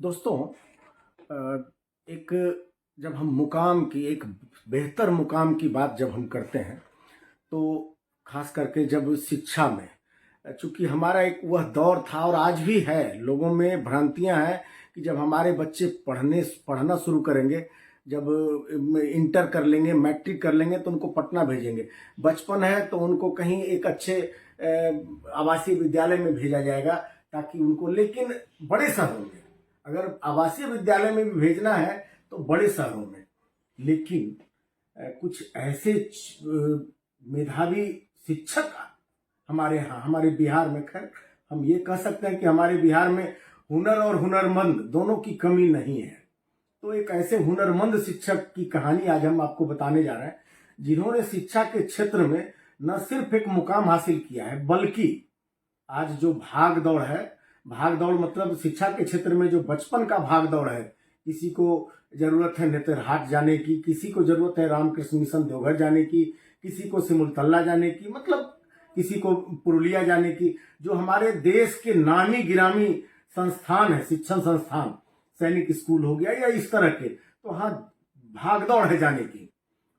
दोस्तों, एक जब हम मुकाम की एक बेहतर मुकाम की बात जब हम करते हैं तो खास करके जब शिक्षा में, चूंकि हमारा एक वह दौर था और आज भी है, लोगों में भ्रांतियां हैं कि जब हमारे बच्चे पढ़ना शुरू करेंगे, जब इंटर कर लेंगे, मैट्रिक कर लेंगे तो उनको पटना भेजेंगे। बचपन है तो उनको कहीं एक अच्छे आवासीय विद्यालय में भेजा जाएगा ताकि उनको, लेकिन बड़े शहरों में, अगर आवासीय विद्यालय में भी भेजना है तो बड़े शहरों में। लेकिन कुछ ऐसे मेधावी शिक्षक हमारे यहाँ, हमारे बिहार में, खैर हम ये कह सकते हैं कि हमारे बिहार में हुनर और हुनरमंद दोनों की कमी नहीं है। तो एक ऐसे हुनरमंद शिक्षक की कहानी आज हम आपको बताने जा रहे हैं, जिन्होंने शिक्षा के क्षेत्र में न सिर्फ एक मुकाम हासिल किया है, बल्कि आज जो भाग दौड़ है, भाग दौड़ मतलब शिक्षा के क्षेत्र में जो बचपन का भाग दौड़ है, किसी को जरूरत है नेतरहाट जाने की, किसी को जरूरत है रामकृष्ण मिशन देवघर जाने की, किसी को सिमुलतल्ला जाने की, मतलब किसी को पुरुलिया जाने की, जो हमारे देश के नामी गिरामी संस्थान है, शिक्षण संस्थान, सैनिक स्कूल हो गया या इस तरह के, तो हाँ भाग दौड़ है जाने की।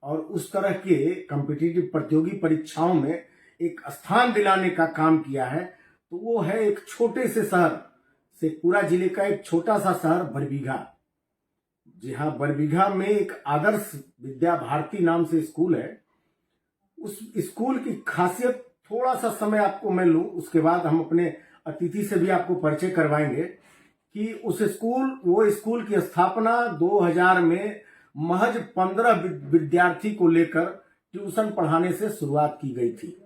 और उस तरह के कॉम्पिटिटिव प्रतियोगी परीक्षाओं में एक स्थान दिलाने का काम किया है, तो वो है एक छोटे से शहर शेखपुरा जिले का एक छोटा सा शहर बरबीघा। जी हाँ, बरबीघा में एक आदर्श विद्या भारती नाम से स्कूल है। उस स्कूल की खासियत थोड़ा सा समय आपको मैं लूं, उसके बाद हम अपने अतिथि से भी आपको परिचय करवाएंगे कि वो स्कूल की स्थापना 2000 में महज 15 विद्यार्थी को लेकर ट्यूशन पढ़ाने से शुरुआत की गई थी।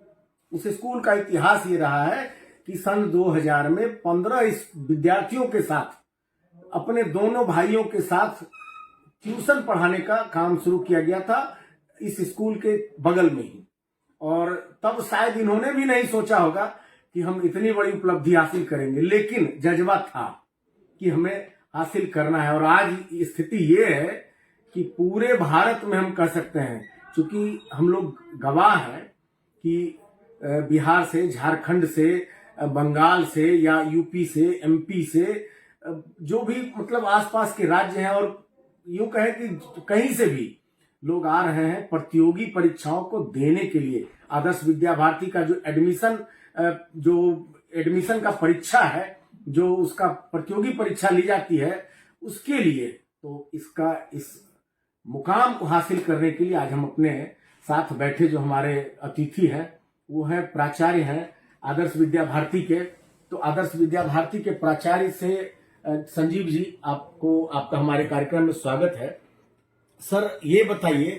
उस स्कूल का इतिहास ये रहा है कि सन 2000 में 15 इस विद्यार्थियों के साथ, अपने दोनों भाइयों के साथ ट्यूशन पढ़ाने का काम शुरू किया गया था इस स्कूल के बगल में ही। और तब शायद इन्होंने भी नहीं सोचा होगा कि हम इतनी बड़ी उपलब्धि हासिल करेंगे, लेकिन जज्बा था कि हमें हासिल करना है। और आज स्थिति ये है कि पूरे भारत में हम कह सकते हैं, चूंकि हम लोग गवाह हैं कि बिहार से, झारखंड से, बंगाल से या यूपी से, एमपी से, जो भी मतलब आसपास के राज्य हैं, और यूं कहें कि कहीं से भी लोग आ रहे हैं प्रतियोगी परीक्षाओं को देने के लिए। आदर्श विद्या भारती का जो एडमिशन का परीक्षा है, जो उसका प्रतियोगी परीक्षा ली जाती है, उसके लिए तो इस मुकाम को हासिल करने के लिए आज हम अपने साथ बैठे जो हमारे अतिथि हैं, वो है प्राचार्य हैं आदर्श विद्या भारती के। तो आदर्श विद्या भारती के प्राचार्य से संजीव जी, आपका हमारे कार्यक्रम में स्वागत है। सर, ये बताइए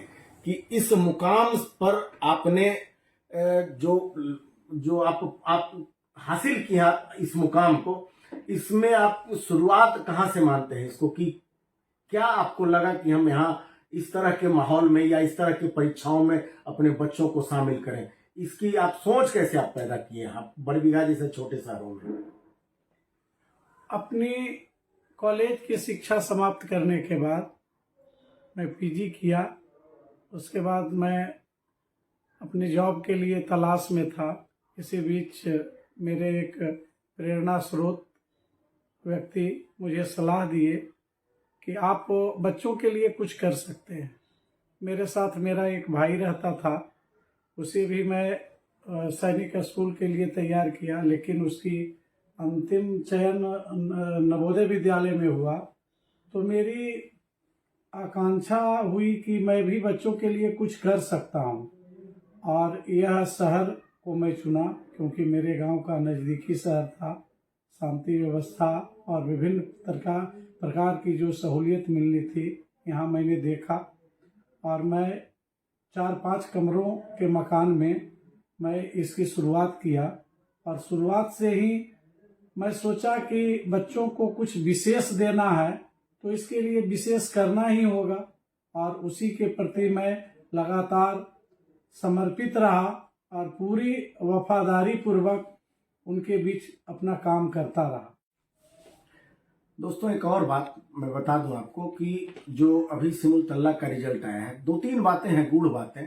कि इस मुकाम पर आपने जो आप हासिल किया इस मुकाम को, इसमें आप शुरुआत कहाँ से मानते हैं इसको, कि क्या आपको लगा कि हम यहाँ इस तरह के माहौल में या इस तरह की परीक्षाओं में अपने बच्चों को शामिल करें? इसकी आप सोच कैसे आप पैदा किए आप बरबीघा जैसे छोटे शहरों में? अपनी कॉलेज की शिक्षा समाप्त करने के बाद मैं पीजी किया। उसके बाद मैं अपनी जॉब के लिए तलाश में था। इसी बीच मेरे एक प्रेरणा स्रोत व्यक्ति मुझे सलाह दिए कि आप बच्चों के लिए कुछ कर सकते हैं। मेरे साथ मेरा एक भाई रहता था, उसे भी मैं सैनिक स्कूल के लिए तैयार किया, लेकिन उसकी अंतिम चयन नवोदय विद्यालय में हुआ। तो मेरी आकांक्षा हुई कि मैं भी बच्चों के लिए कुछ कर सकता हूं, और यह शहर को मैं चुना क्योंकि मेरे गांव का नज़दीकी शहर था। शांति व्यवस्था और विभिन्न प्रकार की जो सहूलियत मिलनी थी, यहाँ मैंने देखा। और मैं 4-5 कमरों के मकान में मैं इसकी शुरुआत किया, और शुरुआत से ही मैं सोचा कि बच्चों को कुछ विशेष देना है तो इसके लिए विशेष करना ही होगा, और उसी के प्रति मैं लगातार समर्पित रहा और पूरी वफादारी पूर्वक उनके बीच अपना काम करता रहा। दोस्तों, एक और बात मैं बता दूं आपको कि जो अभी सिमुलतल्ला का रिजल्ट आया है, 2-3 बातें हैं, गूढ़ बातें।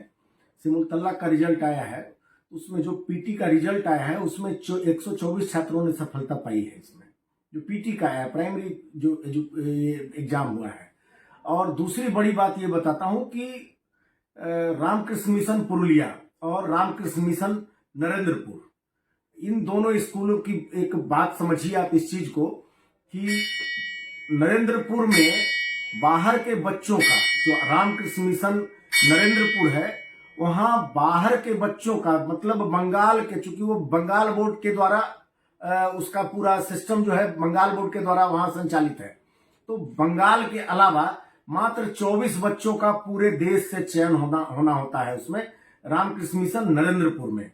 सिमुलतल्ला का रिजल्ट आया है, उसमें जो पीटी का रिजल्ट आया है उसमें 124 छात्रों ने सफलता पाई है इसमें, जो पीटी का है, प्राइमरी जो एग्जाम हुआ है। और दूसरी बड़ी बात ये बताता हूं कि रामकृष्ण मिशन पुरुलिया और रामकृष्ण मिशन नरेंद्रपुर, इन दोनों स्कूलों की एक बात समझिए आप इस चीज को कि नरेंद्रपुर में बाहर के बच्चों का, जो रामकृष्ण मिशन नरेंद्रपुर है, वहां बाहर के बच्चों का मतलब बंगाल के, चूंकि वो बंगाल बोर्ड के द्वारा उसका पूरा सिस्टम जो है बंगाल बोर्ड के द्वारा वहां संचालित है, तो बंगाल के अलावा मात्र 24 बच्चों का पूरे देश से चयन होना होता है उसमें, रामकृष्ण मिशन नरेंद्रपुर में।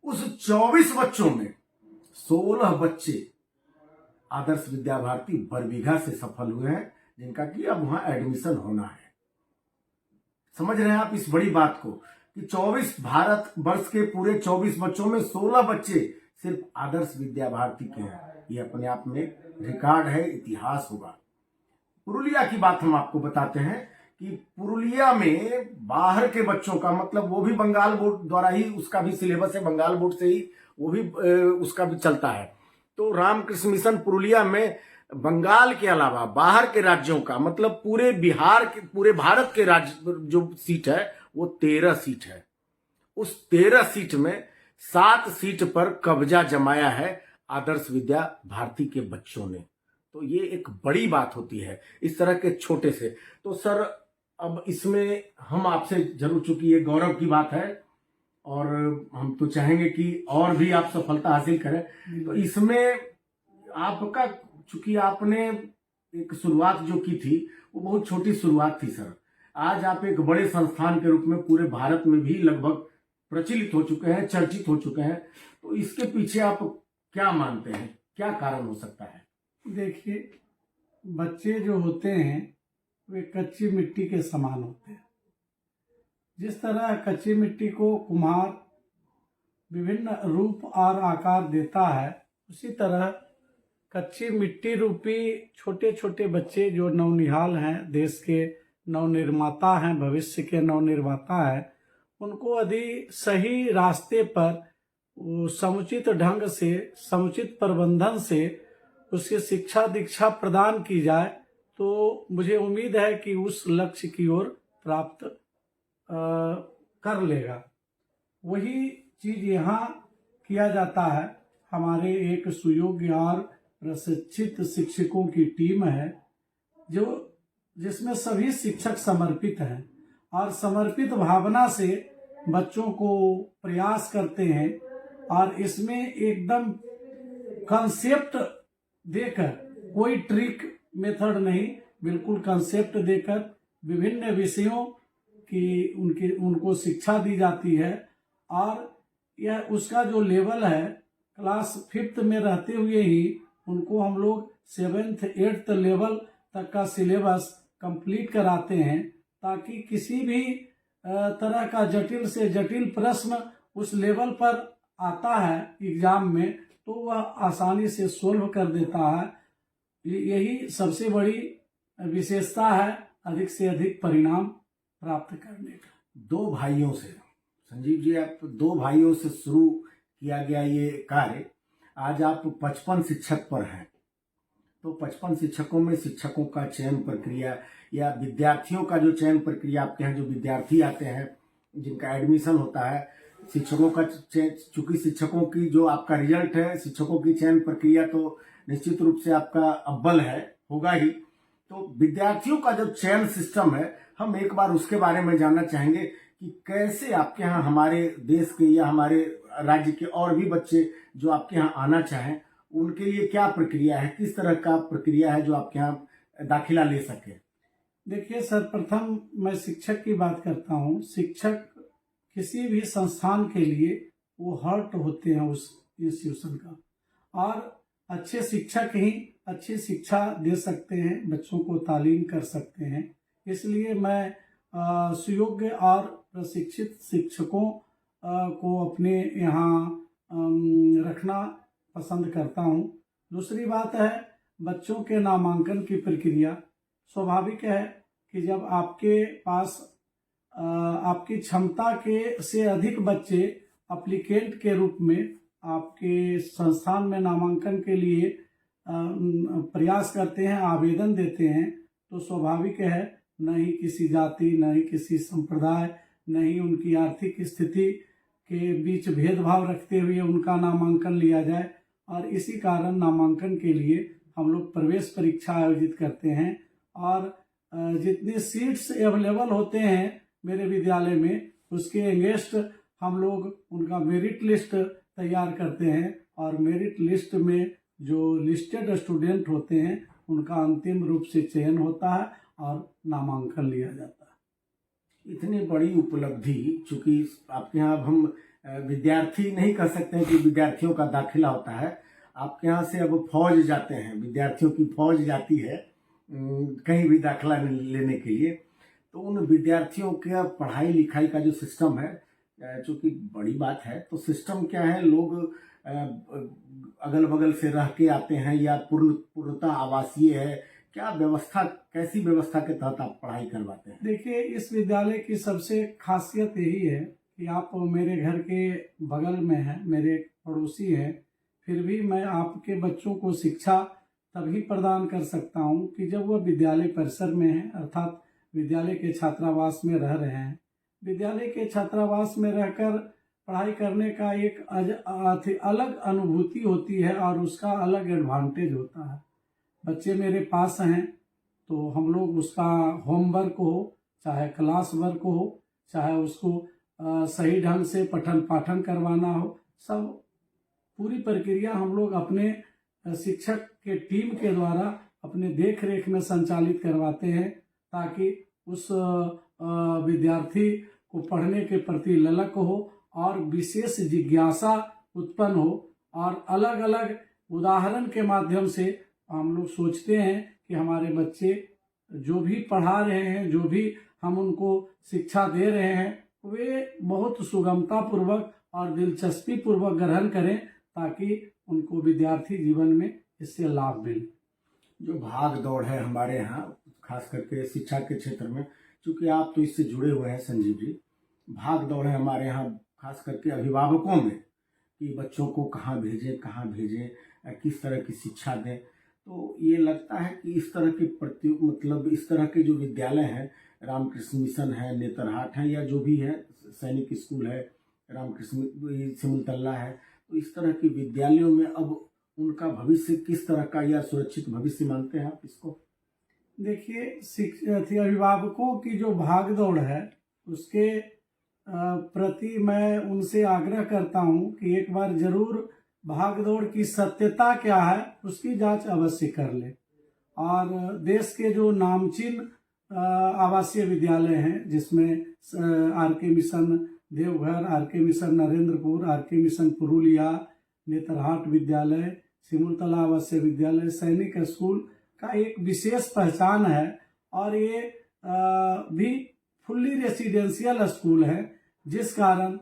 उस 24 बच्चों में 16 बच्चे आदर्श विद्या भारती बरबीघा से सफल हुए हैं, जिनका कि अब वहां एडमिशन होना है। समझ रहे हैं आप इस बड़ी बात को कि 24 भारत वर्ष के पूरे 24 बच्चों में 16 बच्चे सिर्फ आदर्श विद्या भारती के हैं। ये अपने आप में रिकॉर्ड है, इतिहास होगा। पुरुलिया की बात हम आपको बताते हैं कि पुरुलिया में बाहर के बच्चों का मतलब वो भी बंगाल बोर्ड द्वारा ही, उसका भी सिलेबस है बंगाल बोर्ड से ही, वो भी उसका भी चलता है। तो रामकृष्ण मिशन पुरुलिया में बंगाल के अलावा बाहर के राज्यों का मतलब पूरे बिहार के, पूरे भारत के राज्य जो सीट है वो 13 सीट है। उस 13 सीट में 7 सीट पर कब्जा जमाया है आदर्श विद्या भारती के बच्चों ने। तो ये एक बड़ी बात होती है इस तरह के छोटे से। तो सर अब इसमें हम आपसे जरूर, चूंकि ये गौरव की बात है और हम तो चाहेंगे कि और भी आप सफलता हासिल करें, तो इसमें आपका, चूंकि आपने एक शुरुआत जो की थी वो बहुत छोटी शुरुआत थी सर, आज आप एक बड़े संस्थान के रूप में पूरे भारत में भी लगभग प्रचलित हो चुके हैं, चर्चित हो चुके हैं। तो इसके पीछे आप क्या मानते हैं, क्या कारण हो सकता है? देखिए, बच्चे जो होते हैं वे कच्ची मिट्टी के समान होते हैं। जिस तरह कच्ची मिट्टी को कुम्हार विभिन्न रूप और आकार देता है, उसी तरह कच्ची मिट्टी रूपी छोटे छोटे बच्चे जो नवनिहाल हैं, देश के नवनिर्माता हैं, भविष्य के नवनिर्माता हैं, उनको यदि सही रास्ते पर समुचित ढंग से, समुचित प्रबंधन से उसकी शिक्षा दीक्षा प्रदान की जाए तो मुझे उम्मीद है कि उस लक्ष्य की ओर प्राप्त कर लेगा। वही चीज यहाँ किया जाता है। हमारे एक सुयोग्य और प्रशिक्षित शिक्षकों की टीम है जिसमें सभी शिक्षक समर्पित हैं और समर्पित भावना से बच्चों को प्रयास करते हैं और इसमें एकदम कंसेप्ट देकर, कोई ट्रिक मेथड नहीं, बिल्कुल कंसेप्ट देकर विभिन्न विषयों की उनको शिक्षा दी जाती है। और यह उसका जो लेवल है, क्लास 5th में रहते हुए ही उनको हम लोग 7th 8th लेवल तक का सिलेबस कंप्लीट कराते हैं, ताकि किसी भी तरह का जटिल से जटिल प्रश्न उस लेवल पर आता है एग्जाम में तो वह आसानी से सोल्व कर देता है। यही सबसे बड़ी विशेषता है अधिक से अधिक परिणाम प्राप्त करने का। 2 भाइयों से, संजीव जी, आप 2 भाइयों से शुरू किया गया ये कार्य, आज आप 55 शिक्षक पर हैं। तो 55 शिक्षकों में शिक्षकों का चयन प्रक्रिया या विद्यार्थियों का जो चयन प्रक्रिया आपके यहाँ, जो विद्यार्थी आते हैं जिनका एडमिशन होता है, शिक्षकों का चूंकि शिक्षकों की जो आपका रिजल्ट है, शिक्षकों की चयन प्रक्रिया तो निश्चित रूप से आपका अव्वल है, होगा ही। तो विद्यार्थियों का जो चयन सिस्टम है, हम एक बार उसके बारे में जानना चाहेंगे कि कैसे आपके यहाँ हमारे देश के या हमारे राज्य के और भी बच्चे जो आपके यहाँ आना चाहें, उनके लिए क्या प्रक्रिया है, किस तरह का प्रक्रिया है जो आपके यहाँ दाखिला ले सके? देखिए, सर्वप्रथम मैं शिक्षक की बात करता हूँ। शिक्षक किसी भी संस्थान के लिए वो हार्ट होते हैं उस इंस्टीट्यूशन का, और अच्छे शिक्षक ही अच्छी शिक्षा दे सकते हैं, बच्चों को तालीम कर सकते हैं। इसलिए मैं सुयोग्य और प्रशिक्षित शिक्षकों को अपने यहाँ रखना पसंद करता हूँ। दूसरी बात है, बच्चों के नामांकन की प्रक्रिया स्वाभाविक है कि जब आपके पास आपकी क्षमता के से अधिक बच्चे एप्लीकेंट के रूप में आपके संस्थान में नामांकन के लिए प्रयास करते हैं, आवेदन देते हैं, तो स्वाभाविक है न ही किसी जाति, न ही किसी संप्रदाय, न ही उनकी आर्थिक स्थिति के बीच भेदभाव रखते हुए उनका नामांकन लिया जाए। और इसी कारण नामांकन के लिए हम लोग प्रवेश परीक्षा आयोजित करते हैं और जितने सीट्स अवेलेबल होते हैं मेरे विद्यालय में, उसके अगेंस्ट हम लोग उनका मेरिट लिस्ट तैयार करते हैं और मेरिट लिस्ट में जो लिस्टेड स्टूडेंट होते हैं उनका अंतिम रूप से चयन होता है और नामांकन लिया जाता है। इतनी बड़ी उपलब्धि, चूंकि आपके यहाँ अब हम विद्यार्थी नहीं कह सकते हैं कि विद्यार्थियों का दाखिला होता है, आपके यहाँ से अब फौज जाते हैं, विद्यार्थियों की फौज जाती है कहीं भी दाखिला लेने के लिए। तो उन विद्यार्थियों के पढ़ाई लिखाई का जो सिस्टम है, चूंकि बड़ी बात है, तो सिस्टम क्या है, लोग अगल बगल से रह के आते हैं या पूर्णतः आवासीय है, क्या व्यवस्था, कैसी व्यवस्था के तहत आप पढ़ाई करवाते हैं? देखिए, इस विद्यालय की सबसे खासियत यही है कि आप मेरे घर के बगल में हैं, मेरे पड़ोसी हैं, फिर भी मैं आपके बच्चों को शिक्षा तभी प्रदान कर सकता हूं कि जब वह विद्यालय परिसर में है, अर्थात विद्यालय के छात्रावास में रह रहे हैं। विद्यालय के छात्रावास में रहकर पढ़ाई करने का एक अलग अनुभूति होती है और उसका अलग एडवांटेज होता है। बच्चे मेरे पास हैं तो हम लोग उसका होमवर्क हो, चाहे क्लास वर्क हो, चाहे उसको सही ढंग से पठन पाठन करवाना हो, सब पूरी प्रक्रिया हम लोग अपने शिक्षक के टीम के द्वारा अपने देख रेख में संचालित करवाते हैं, ताकि उस विद्यार्थी को पढ़ने के प्रति ललक हो और विशेष जिज्ञासा उत्पन्न हो। और अलग अलग उदाहरण के माध्यम से हम लोग सोचते हैं कि हमारे बच्चे जो भी पढ़ा रहे हैं, जो भी हम उनको शिक्षा दे रहे हैं, वे बहुत सुगमता पूर्वक और दिलचस्पी पूर्वक ग्रहण करें, ताकि उनको विद्यार्थी जीवन में इससे लाभ मिले। जो भाग दौड़ है हमारे यहाँ, खास करके शिक्षा के क्षेत्र में, चूंकि आप तो इससे जुड़े हुए हैं संजीव जी, भाग दौड़ है हमारे यहाँ खास करके अभिभावकों में कि बच्चों को कहाँ भेजें, किस तरह की शिक्षा दें। तो ये लगता है कि इस तरह के मतलब इस तरह के जो विद्यालय हैं, रामकृष्ण मिशन है, नेतरहाट है, या जो भी है, सैनिक स्कूल है, रामकृष्ण सिमुलतला है, तो इस तरह के विद्यालयों में अब उनका भविष्य किस तरह का, या सुरक्षित भविष्य मानते हैं आप इसको? देखिए, अभिभावकों की जो भाग दौड़ है उसके प्रति मैं उनसे आग्रह करता हूं कि एक बार जरूर भाग दौड़ की सत्यता क्या है उसकी जांच अवश्य कर ले। और देश के जो नामचीन आवासीय विद्यालय हैं, जिसमें RK mission Deoghar, RK mission Narendrapur, RK mission Purulia, Netarhat विद्यालय, सिमुलतला आवासीय विद्यालय, सैनिक स्कूल का एक विशेष पहचान है। और ये भी फुल्ली रेसिडेंशियल स्कूल है, जिस कारण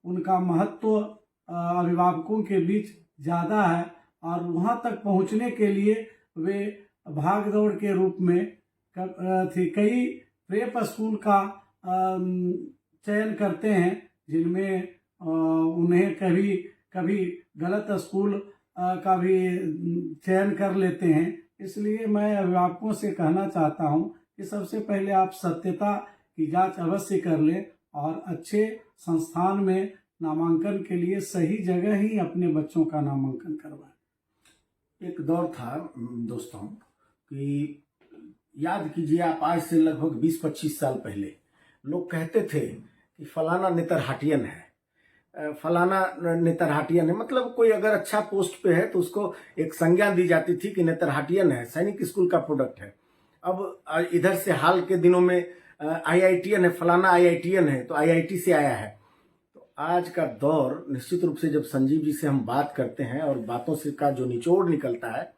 उनका महत्व अभिभावकों के बीच ज़्यादा है और वहाँ तक पहुँचने के लिए वे भाग दौड़ के रूप में कई प्रेप स्कूल का चयन करते हैं, जिनमें उन्हें कभी गलत स्कूल का भी चयन कर लेते हैं। इसलिए मैं अभिभावकों से कहना चाहता हूं कि सबसे पहले आप सत्यता की जांच अवश्य कर लें और अच्छे संस्थान में नामांकन के लिए सही जगह ही अपने बच्चों का नामांकन करवाएं। एक दौर था दोस्तों कि याद कीजिए आप, आज से लगभग 20-25 साल पहले लोग कहते थे कि फलाना नेतरहाटियन है, फलाना नेतरहाटियन है, मतलब कोई अगर अच्छा पोस्ट पे है तो उसको एक संज्ञा दी जाती थी कि नेतरहाटियन है, सैनिक स्कूल का प्रोडक्ट है। अब इधर से हाल के दिनों में IITN है, फलाना IITN है, तो IIT से आया है। तो आज का दौर निश्चित रूप से जब संजीव जी से हम बात करते हैं और बातों से का जो निचोड़ निकलता है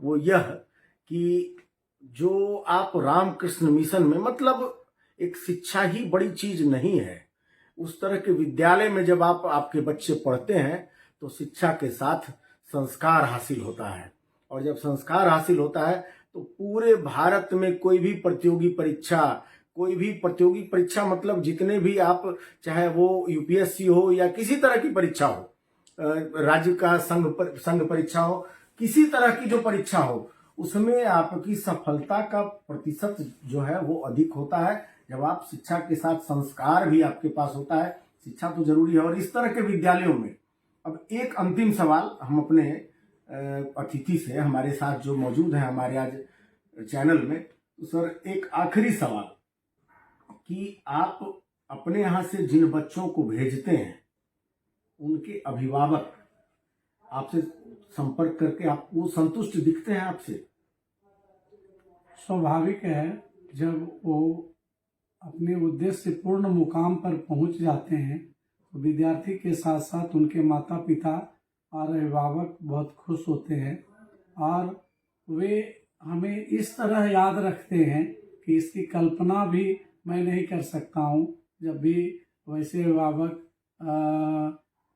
वो यह कि जो आप रामकृष्ण मिशन में, मतलब एक शिक्षा ही बड़ी चीज नहीं है, उस तरह के विद्यालय में जब आपके बच्चे पढ़ते हैं तो शिक्षा के साथ संस्कार हासिल होता है। और जब संस्कार हासिल होता है तो पूरे भारत में कोई भी प्रतियोगी परीक्षा मतलब जितने भी आप, चाहे वो UPSC हो या किसी तरह की परीक्षा हो, राज्य का संघ परीक्षा हो, किसी तरह की जो परीक्षा हो उसमें आपकी सफलता का प्रतिशत जो है वो अधिक होता है जब आप शिक्षा के साथ संस्कार भी आपके पास होता है। शिक्षा तो जरूरी है। और इस तरह के विद्यालयों में अब एक अंतिम सवाल हम अपने अतिथि से, हमारे साथ जो मौजूद है हमारे आज चैनल में, तो सर एक आखिरी सवाल कि आप अपने यहाँ से जिन बच्चों को भेजते हैं उनके अभिभावक आपसे संपर्क करके आप वो संतुष्ट दिखते हैं आपसे? स्वाभाविक है, जब वो अपने उद्देश्य पूर्ण मुकाम पर पहुंच जाते हैं तो विद्यार्थी के साथ साथ उनके माता पिता और अभिभावक बहुत खुश होते हैं और वे हमें इस तरह याद रखते हैं कि इसकी कल्पना भी मैं नहीं कर सकता हूं। जब भी वैसे अभिभावक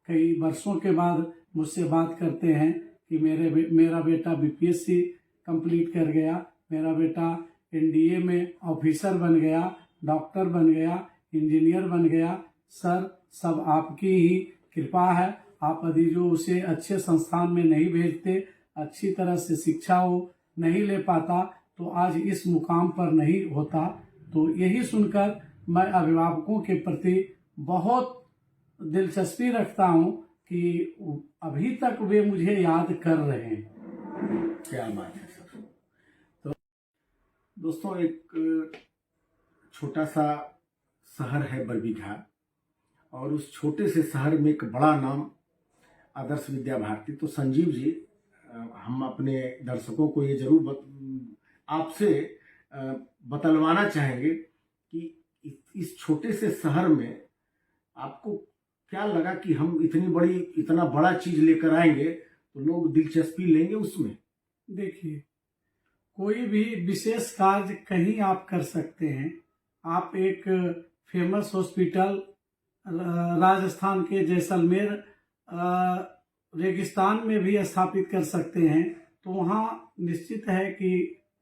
कई वर्षों के बाद मुझसे बात करते हैं कि मेरा बेटा बीपीएससी कंप्लीट कर गया, मेरा बेटा एनडीए में ऑफिसर बन गया, डॉक्टर बन गया, इंजीनियर बन गया, सर सब आपकी ही कृपा है। आप यदि जो उसे अच्छे संस्थान में नहीं भेजते, अच्छी तरह से शिक्षा वो नहीं ले पाता तो आज इस मुकाम पर नहीं होता। तो यही सुनकर मैं अभिभावकों के प्रति बहुत दिलचस्पी रखता हूं कि अभी तक वे मुझे याद कर रहे हैं। क्या बात है सर। तो दोस्तों, एक छोटा सा शहर है बरबीघा और उस छोटे से शहर में एक बड़ा नाम आदर्श विद्या भारती। तो संजीव जी, हम अपने दर्शकों को ये जरूर आपसे बतलवाना चाहेंगे कि इस छोटे से शहर में आपको क्या लगा कि हम इतना बड़ा चीज लेकर आएंगे तो लोग दिलचस्पी लेंगे उसमें? देखिए, कोई भी विशेष कार्य कहीं आप कर सकते हैं। आप एक फेमस हॉस्पिटल राजस्थान के जैसलमेर रेगिस्तान में भी स्थापित कर सकते हैं, तो वहाँ निश्चित है कि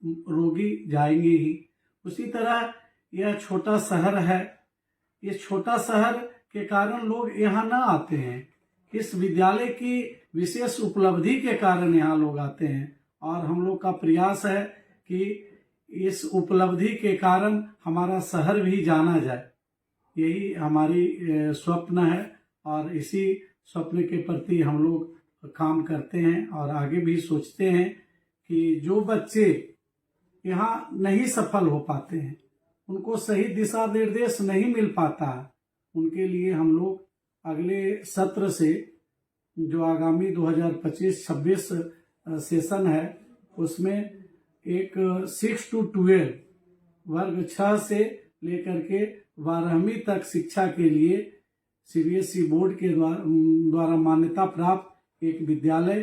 रोगी जाएंगे ही। उसी तरह यह छोटा शहर है, ये छोटा शहर के कारण लोग यहाँ न आते हैं। इस विद्यालय की विशेष उपलब्धि के कारण यहाँ लोग आते हैं और हम लोग का प्रयास है कि इस उपलब्धि के कारण हमारा शहर भी जाना जाए। यही हमारी स्वप्न है और इसी स्वप्न के प्रति हम लोग काम करते हैं और आगे भी सोचते हैं कि जो बच्चे यहाँ नहीं सफल हो पाते हैं, उनको सही दिशा निर्देश नहीं मिल पाता, उनके लिए हम लोग अगले सत्र से जो आगामी 2025-26 सेशन है उसमें एक 6 to 12 वर्ग 6 से लेकर के 12वीं तक शिक्षा के लिए सीबीएसई बोर्ड के द्वारा मान्यता प्राप्त एक विद्यालय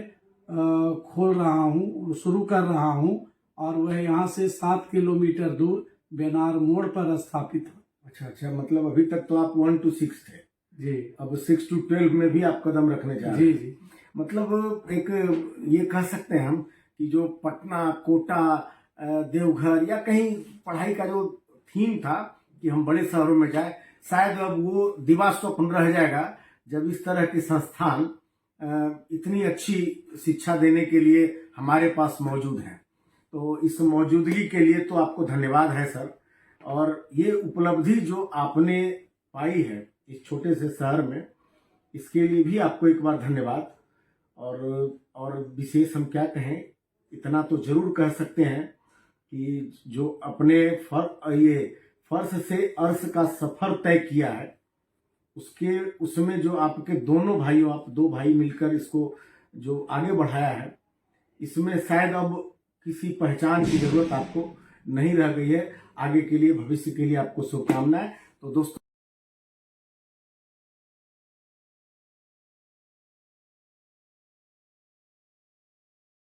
शुरू कर रहा हूं और वह यहाँ से 7 किलोमीटर दूर बेनार मोड़ पर स्थापित है। अच्छा, मतलब अभी तक तो आप 1 to 6 थे जी, अब 6 to 12 में भी आप कदम रखने जा रहे हैं। जी। मतलब एक ये कह सकते हैं हम कि जो पटना, कोटा, देवघर या कहीं पढ़ाई का जो थीम था कि हम बड़े शहरों में जाए, शायद अब वो दिवा स्वप्न रह जाएगा जब इस तरह के संस्थान इतनी अच्छी शिक्षा देने के लिए हमारे पास मौजूद हैं। तो इस मौजूदगी के लिए तो आपको धन्यवाद है सर। और ये उपलब्धि जो आपने पाई है इस छोटे से शहर में, इसके लिए भी आपको एक बार धन्यवाद। और विशेष हम क्या कहें, इतना तो जरूर कह सकते हैं कि जो अपने फर्श से अर्श का सफर तय किया है उसमें जो आपके दोनों भाइयों, आप 2 भाई मिलकर इसको जो आगे बढ़ाया है, इसमें शायद अब किसी पहचान की जरूरत आपको नहीं रह गई है। आगे के लिए, भविष्य के लिए आपको शुभकामनाएं। तो दोस्तों,